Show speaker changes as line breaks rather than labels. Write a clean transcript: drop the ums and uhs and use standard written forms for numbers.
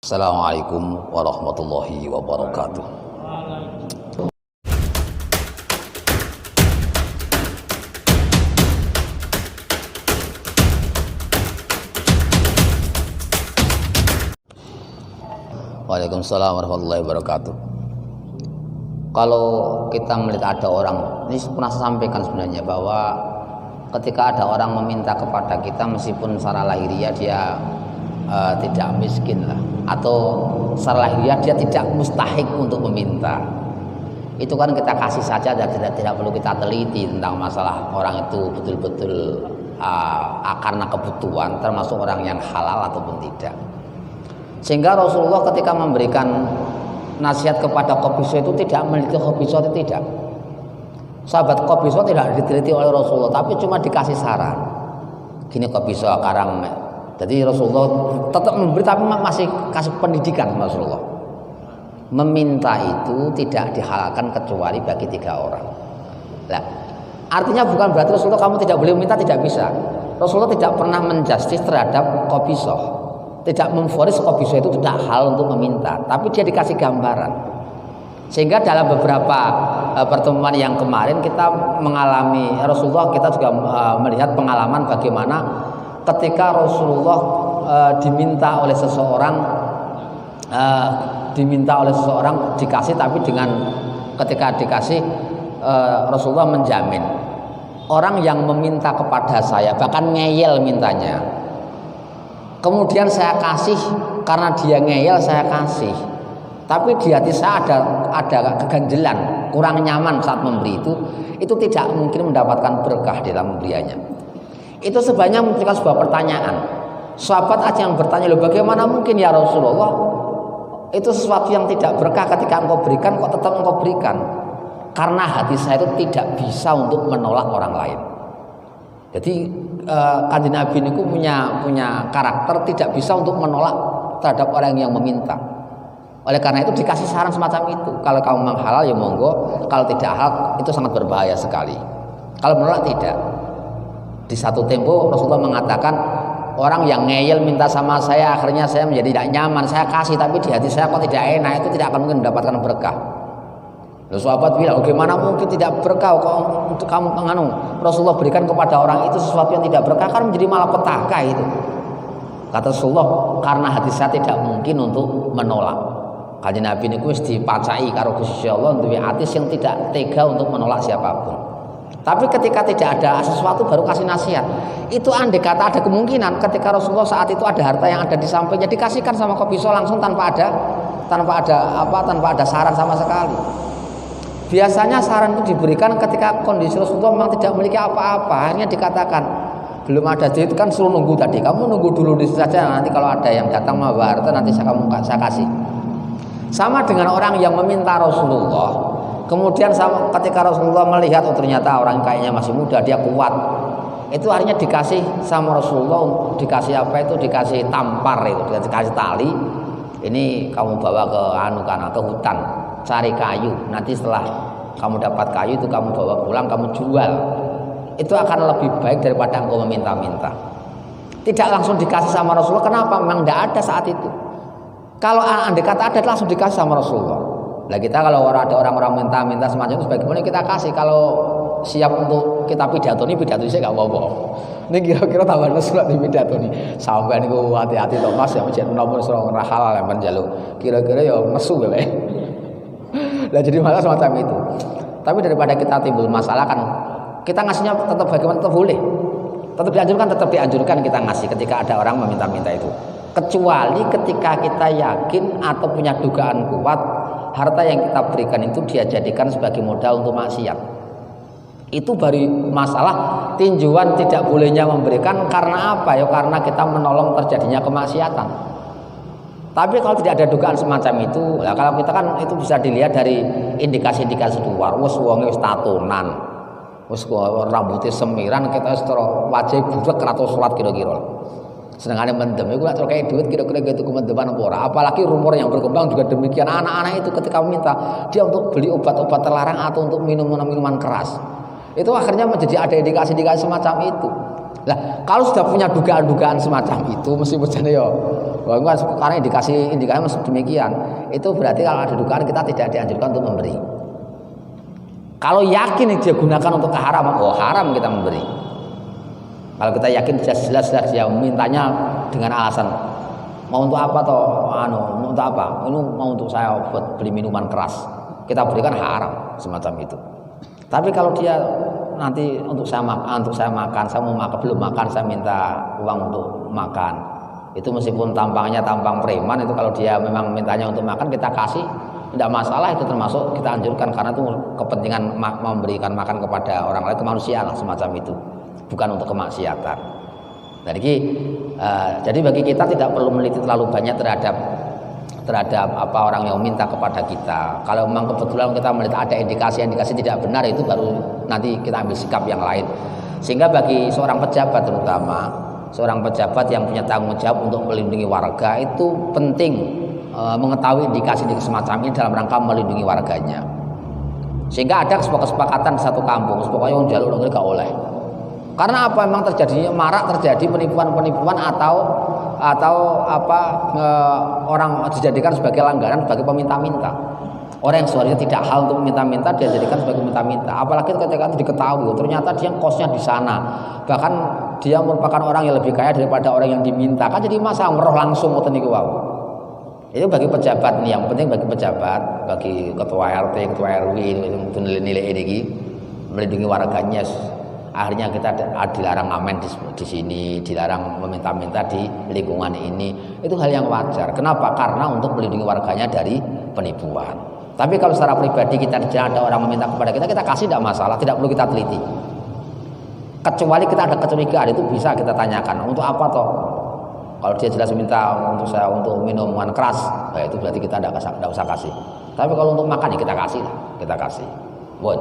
Assalamualaikum warahmatullahi wabarakatuh. Waalaikumsalam warahmatullahi wabarakatuh. Kalau kita melihat ada orang, ini pernah saya sampaikan sebenarnya, bahwa ketika ada orang meminta kepada kita, meskipun secara lahiriah dia tidak miskin lah, atau secara lahiriah dia tidak mustahik untuk meminta, itu kan kita kasih saja, dan tidak perlu kita teliti tentang masalah orang itu betul-betul karena kebutuhan, termasuk orang yang halal ataupun tidak. Sehingga Rasulullah ketika memberikan nasihat kepada Qabisah itu tidak meneliti Qabisah itu tidak. Sahabat Qabisah tidak diteliti oleh Rasulullah, tapi cuma dikasih saran. Gini Qabisah karang. Jadi Rasulullah tetap memberi, tapi masih kasih pendidikan sama Rasulullah. Meminta itu tidak dihalalkan kecuali bagi 3 orang. Nah, artinya bukan berarti Rasulullah kamu tidak boleh meminta, tidak bisa. Rasulullah tidak pernah menjustis terhadap Qabisah. Tidak memfonis Qabisah itu tidak hal untuk meminta, tapi dia dikasih gambaran. Sehingga dalam beberapa pertemuan yang kemarin kita mengalami, Rasulullah kita juga melihat pengalaman bagaimana ketika Rasulullah diminta oleh seseorang dikasih, tapi dengan ketika dikasih Rasulullah menjamin orang yang meminta kepada saya, bahkan ngeyel mintanya, kemudian saya kasih karena dia ngeyel, saya kasih, tapi di hati saya ada keganjelan, kurang nyaman saat memberi itu tidak mungkin mendapatkan berkah di dalam pemberiannya. Itu sebenarnya memberikan sebuah pertanyaan. Sahabat aja yang bertanya, loh bagaimana mungkin ya Rasulullah, itu sesuatu yang tidak berkah ketika engkau berikan kok tetap engkau berikan? Karena hati saya itu tidak bisa untuk menolak orang lain. Jadi Kanjeng Nabi ini punya karakter tidak bisa untuk menolak terhadap orang yang meminta. Oleh karena itu dikasih saran semacam itu. Kalau kamu memang halal ya monggo, kalau tidak halal itu sangat berbahaya sekali. Kalau menolak tidak. Di satu tempo Rasulullah mengatakan, orang yang ngeyel minta sama saya, akhirnya saya menjadi tidak nyaman, saya kasih tapi di hati saya kok tidak enak, itu tidak akan mungkin mendapatkan berkah. Lalu sahabat bilang, bagaimana mungkin tidak berkah kok untuk kamu menganu Rasulullah berikan kepada orang itu sesuatu yang tidak berkah, kan menjadi malapetaka itu. Kata Rasulullah, karena hati saya tidak mungkin untuk menolak. Kanjeng Nabi niku wis dipacai karo Gusti Allah duwe hati yang tidak tega untuk menolak siapapun. Tapi ketika tidak ada sesuatu baru kasih nasihat. Itu andai kata ada kemungkinan ketika Rasulullah saat itu ada harta yang ada di sampingnya dikasihkan sama Qabisah langsung tanpa ada saran sama sekali. Biasanya saran itu diberikan ketika kondisi Rasulullah memang tidak memiliki apa-apa. Akhirnya dikatakan belum ada, itu kan suruh nunggu tadi. Kamu nunggu dulu di situ saja, nanti kalau ada yang datang membawa harta nanti saya kasih. Sama dengan orang yang meminta Rasulullah. Kemudian ketika Rasulullah melihat ternyata orang kayaknya masih muda, dia kuat. Itu akhirnya dikasih sama Rasulullah, dikasih apa itu? Dikasih tampar itu, dikasih tali. Ini kamu bawa ke hutan. Cari kayu, nanti setelah kamu dapat kayu itu kamu bawa pulang, kamu jual. Itu akan lebih baik daripada engkau meminta-minta. Tidak langsung dikasih sama Rasulullah. Kenapa? Memang tidak ada saat itu. Kalau andai kata ada langsung dikasih sama Rasulullah. Nah kita kalau ada orang-orang minta-minta semacam itu, bagaimana kita kasih? Kalau siap untuk kita pidatoni saya nggak apa-apa. Ini kira-kira tambah surat di pidatoni. Sampai ini hati-hati toh mas, ya menjadi nomor surah halal yang menjalu. Kira-kira ya mesu ya. Nah jadi masalah semacam itu. Tapi daripada kita timbul masalah kan, kita ngasihnya tetap bagaimana tetap boleh. Tetap dianjurkan kita ngasih ketika ada orang meminta-minta itu. Kecuali ketika kita yakin atau punya dugaan kuat harta yang kita berikan itu dia jadikan sebagai modal untuk maksiat. Itu baru masalah tinjauan tidak bolehnya memberikan karena apa? Ya karena kita menolong terjadinya kemaksiatan. Tapi kalau tidak ada dugaan semacam itu, nah kalau kita kan itu bisa dilihat dari indikasi-indikasi luar. Wes wonge wis tatonan, wes rambutnya semiran, kita wajah budek atau sholat kira-kira. Sedangkan mendem itu nggak terkait duit kira-kira gitu kemendeman apa ora. Apalagi rumor yang berkembang juga demikian, anak-anak itu ketika meminta dia untuk beli obat-obat terlarang atau untuk minuman keras, itu akhirnya menjadi ada indikasi-indikasi semacam itu. Lah kalau sudah punya dugaan-dugaan semacam itu, mesti berjane ya Wah, kan sekarang indikasi masuk demikian. Itu berarti kalau ada dugaan kita tidak dianjurkan untuk memberi. Kalau yakin dia gunakan untuk keharaman, oh haram kita memberi. Kalau kita yakin jelas dia mintanya dengan alasan mau untuk apa toh, mau untuk apa? Ini mau untuk saya buat beli minuman keras. Kita berikan haram semacam itu. Tapi kalau dia nanti untuk saya makan, saya mau makan belum makan, saya minta uang untuk makan. Itu meskipun tampangnya tampang preman, itu kalau dia memang mintanya untuk makan kita kasih, tidak masalah, itu termasuk kita anjurkan karena itu kepentingan memberikan makan kepada orang lain, kemanusiaan semacam itu, bukan untuk kemaksiatan. Jadi bagi kita tidak perlu meneliti terlalu banyak terhadap apa orang yang minta kepada kita. Kalau memang kebetulan kita melihat ada indikasi tidak benar, itu baru nanti kita ambil sikap yang lain. Sehingga bagi seorang pejabat, terutama seorang pejabat yang punya tanggung jawab untuk melindungi warga, itu penting mengetahui indikasi semacam ini dalam rangka melindungi warganya. Sehingga ada sebuah kesepakatan di satu kampung, pokoknya yang jalur negeri gak oleh. Karena apa? Memang terjadi penipuan atau orang dijadikan sebagai langganan, sebagai peminta-minta. Orang yang seharusnya tidak hal untuk meminta-minta dia jadikan sebagai minta-minta. Apalagi ketika itu diketahui ternyata dia kosnya di sana, bahkan dia merupakan orang yang lebih kaya daripada orang yang diminta, kan jadi masalah meroh langsung ngoten niku wau. Itu bagi pejabat nih, yang penting bagi pejabat, bagi ketua RT, ketua RW itu nilai-nilai ini melindungi warganya. Akhirnya kita dilarang ngamen di sini, dilarang meminta-minta di lingkungan ini. Itu hal yang wajar. Kenapa? Karena untuk melindungi warganya dari penipuan. Tapi kalau secara pribadi kita ada orang meminta kepada kita, kita kasih tidak masalah, tidak perlu kita teliti. Kecuali kita ada kecurigaan, itu bisa kita tanyakan. Untuk apa toh? Kalau dia jelas minta untuk minuman keras, nah itu berarti kita tidak usah kasih. Tapi kalau untuk makan ya kita kasih. Buat.